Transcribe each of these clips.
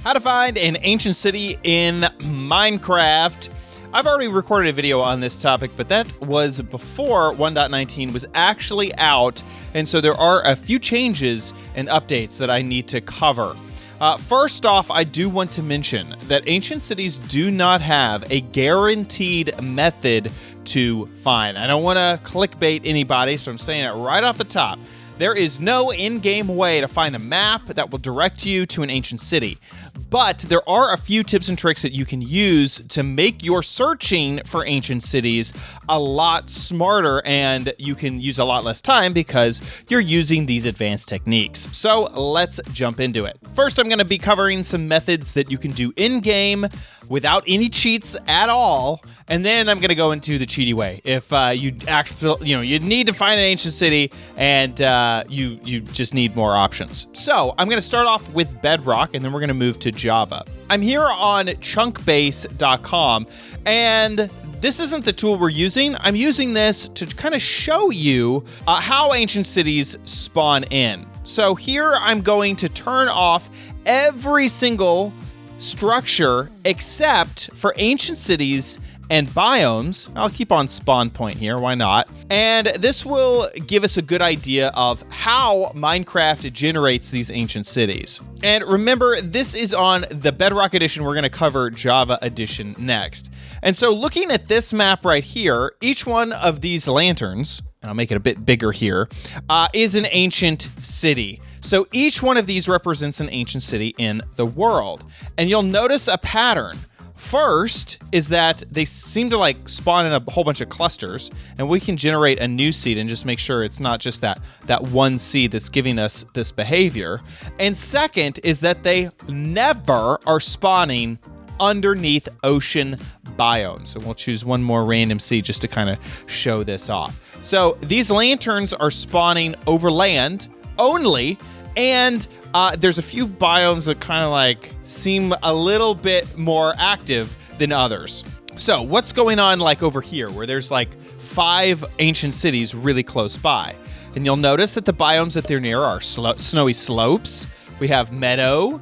How to find an ancient city in Minecraft. I've already recorded a video on this topic, but that was before 1.19 was actually out, and so there are a few changes and updates that I need to cover. First off, I do want to mention that ancient cities do not have a guaranteed method to find. I don't want to clickbait anybody, so I'm saying it right off the top. There is no in-game way to find a map that will direct you to an ancient city. But there are a few tips and tricks that you can use to make your searching for ancient cities a lot smarter, and you can use a lot less time because you're using these advanced techniques. So let's jump into it. First, I'm going to be covering some methods that you can do in-game without any cheats at all, and then I'm going to go into the cheaty way. If you need to find an ancient city and you just need more options. So I'm going to start off with Bedrock, and then we're going to move to Java. I'm here on chunkbase.com, and this isn't the tool we're using. I'm using this to kind of show you how ancient cities spawn in. So here I'm going to turn off every single structure except for ancient cities and biomes. I'll keep on spawn point here, why not? And this will give us a good idea of how Minecraft generates these ancient cities. And remember, this is on the Bedrock edition. We're going to cover Java edition next. And so looking at this map right here, each one of these lanterns, and I'll make it a bit bigger here, is an ancient city. So each one of these represents an ancient city in the world. And you'll notice a pattern. First is that they seem to spawn in a whole bunch of clusters, and we can generate a new seed and just make sure it's not just that one seed that's giving us this behavior. And second is that they never are spawning underneath ocean biomes. And we'll choose one more random seed just to kind of show this off. So these lanterns are spawning over land only, and there's a few biomes that kind of seem a little bit more active than others. So what's going on over here where there's 5 ancient cities really close by? And you'll notice that the biomes that they're near are snowy slopes. We have meadow.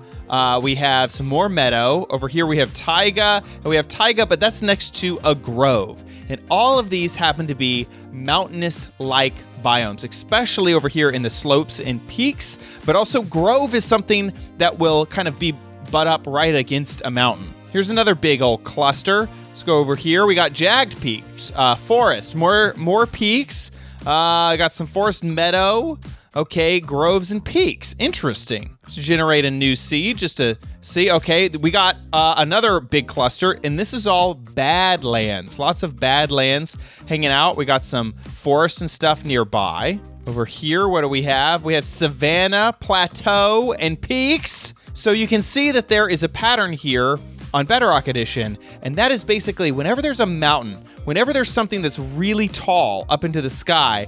We have some more meadow. Over here we have taiga. And we have taiga, but that's next to a grove. And all of these happen to be mountainous-like biomes, especially over here in the slopes and peaks. But also grove is something that will kind of be butt up right against a mountain. Here's another big old cluster. Let's go over here. We got jagged peaks, forest, more peaks. I got some forest meadow. Okay, groves and peaks. Interesting. Let's generate a new seed just to see. Okay, we got another big cluster, and this is all badlands. Lots of badlands hanging out. We got some forest and stuff nearby. Over here, what do we have? We have savanna, plateau, and peaks. So you can see that there is a pattern here on Bedrock Edition, and that is basically whenever there's a mountain, whenever there's something that's really tall up into the sky,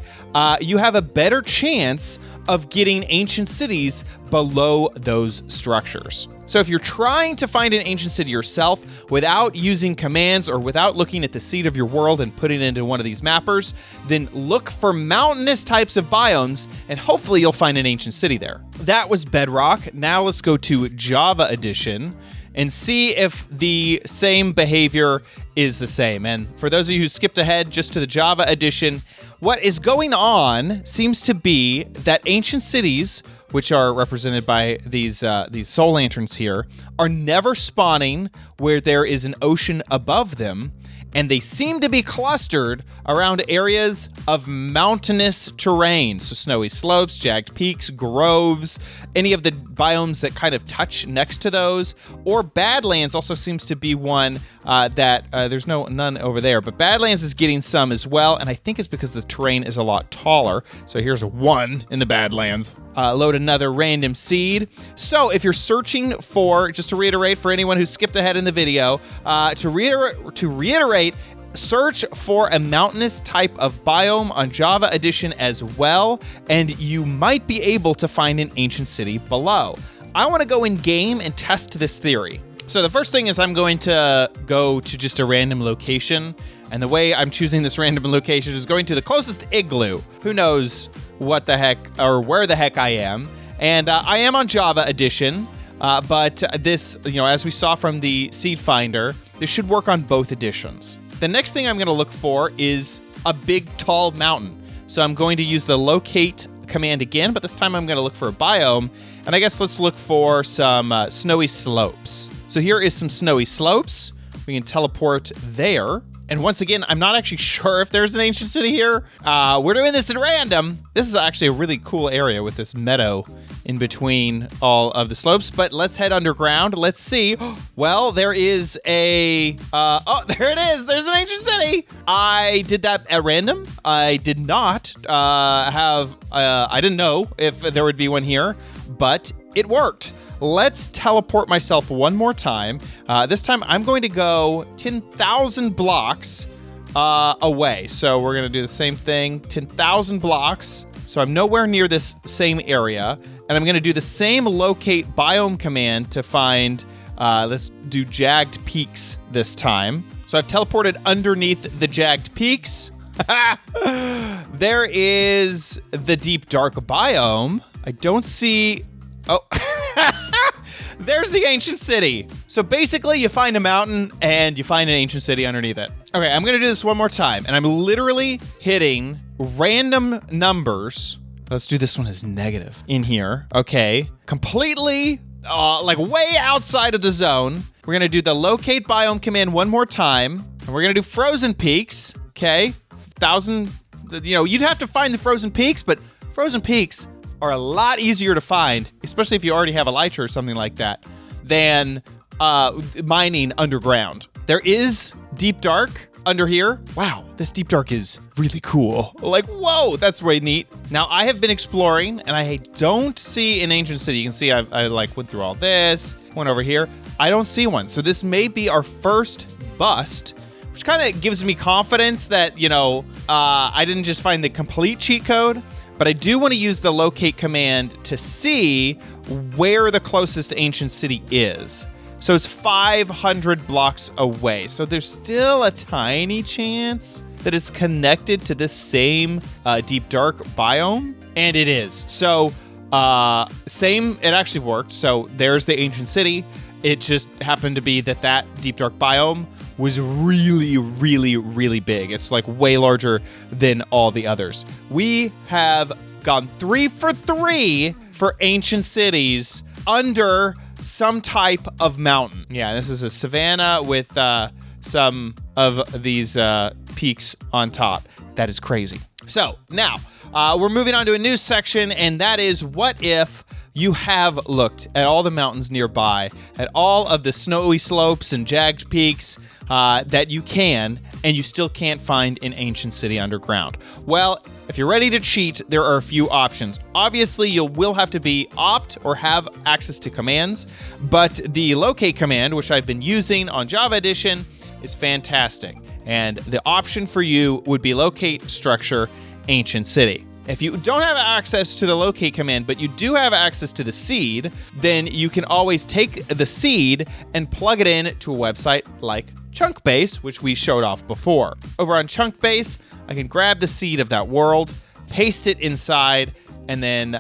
you have a better chance of getting ancient cities below those structures. So if you're trying to find an ancient city yourself without using commands or without looking at the seed of your world and putting it into one of these mappers, then look for mountainous types of biomes, and hopefully you'll find an ancient city there. That was Bedrock. Now let's go to Java Edition and see if the same behavior is the same. And for those of you who skipped ahead just to the Java edition, what is going on seems to be that ancient cities, which are represented by these soul lanterns here, are never spawning where there is an ocean above them, and they seem to be clustered around areas of mountainous terrain. So snowy slopes, jagged peaks, groves, any of the biomes that kind of touch next to those, or Badlands also seems to be one that there's none over there, but Badlands is getting some as well, and I think it's because the terrain is a lot taller. So here's a 1 in the Badlands. Load another random seed. So if you're searching for, just to reiterate for anyone who skipped ahead in the video, to reiterate, search for a mountainous type of biome on Java Edition as well, and you might be able to find an ancient city below. I want to go in game and test this theory. So the first thing is I'm going to go to just a random location, and the way I'm choosing this random location is going to the closest igloo. Who knows what the heck or where the heck I am. And I am on Java Edition. But this, as we saw from the seed finder, this should work on both editions. The next thing I'm going to look for is a big, tall mountain. So I'm going to use the locate command again, but this time I'm going to look for a biome. And I guess let's look for some snowy slopes. So here is some snowy slopes. We can teleport there. And once again, I'm not actually sure if there's an ancient city here. We're doing this at random. This is actually a really cool area with this meadow in between all of the slopes. But let's head underground. Let's see. Well, there is a... oh, there it is. There's an ancient city. I did that at random. I did not have... I didn't know if there would be one here, but it worked. Let's teleport myself one more time. This time I'm going to go 10,000 blocks away. So we're going to do the same thing, 10,000 blocks. So I'm nowhere near this same area. And I'm going to do the same locate biome command to find, let's do jagged peaks this time. So I've teleported underneath the jagged peaks. There is the deep dark biome. I don't see... Oh... There's the ancient city. So basically you find a mountain and you find an ancient city underneath it. Okay, I'm gonna do this one more time, and I'm literally hitting random numbers. Let's do this one as negative in here. Okay, completely like way outside of the zone. We're gonna do the locate biome command one more time, and we're gonna do frozen peaks. Okay, 1,000, you'd have to find the frozen peaks, but frozen peaks are a lot easier to find, especially if you already have Elytra or something like that, than mining underground. There is deep dark under here. Wow, this deep dark is really cool. Like, whoa, that's way neat. Now, I have been exploring, and I don't see an ancient city. You can see I like went through all this, went over here. I don't see one. So this may be our first bust, which kind of gives me confidence that, I didn't just find the complete cheat code. But I do want to use the locate command to see where the closest ancient city is. So it's 500 blocks away. So there's still a tiny chance that it's connected to this same deep dark biome. And it is. So it actually worked. So there's the ancient city. It just happened to be that deep dark biome was really, really, really big. It's like way larger than all the others. We have gone 3 for 3 for ancient cities under some type of mountain. Yeah, this is a savanna with some of these peaks on top. That is crazy. So now we're moving on to a new section, and that is what if you have looked at all the mountains nearby, at all of the snowy slopes and jagged peaks that you can, and you still can't find an ancient city underground. Well, if you're ready to cheat, there are a few options. Obviously, you will have to be opt or have access to commands, but the locate command, which I've been using on Java Edition, is fantastic. And the option for you would be locate structure ancient city. If you don't have access to the locate command, but you do have access to the seed, then you can always take the seed and plug it in to a website like Chunkbase, which we showed off before. Over on Chunkbase, I can grab the seed of that world, paste it inside, and then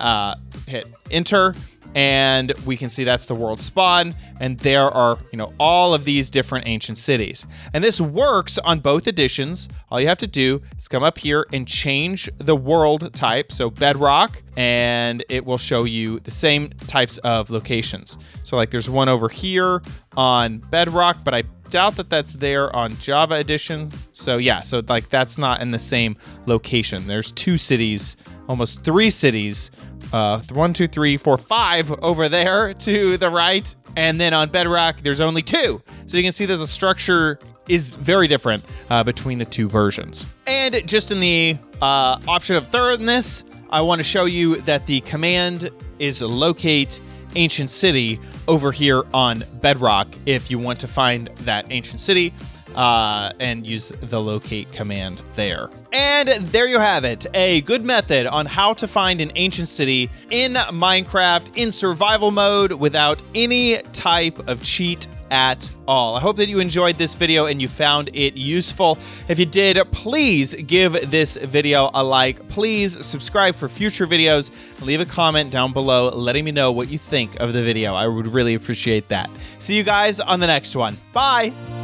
hit enter, and we can see that's the world spawn, and there are, all of these different ancient cities. And this works on both editions. All you have to do is come up here and change the world type, so Bedrock, and it will show you the same types of locations. So like there's one over here on Bedrock, but I doubt that that's there on Java Edition. So yeah, so like that's not in the same location. There's 2 cities, almost 3 cities, 1, 2, 3, 4, 5 over there to the right. And then on Bedrock, there's only 2. So you can see that the structure is very different between the 2 versions. And just in the option of thoroughness, I want to show you that the command is locate ancient city over here on Bedrock if you want to find that ancient city. and use the locate command there. And there you have it, a good method on how to find an ancient city in Minecraft in survival mode without any type of cheat at all. I hope that you enjoyed this video and you found it useful. If you did, please give this video a like. Please subscribe for future videos. Leave a comment down below letting me know what you think of the video. I would really appreciate that. See you guys on the next one. Bye!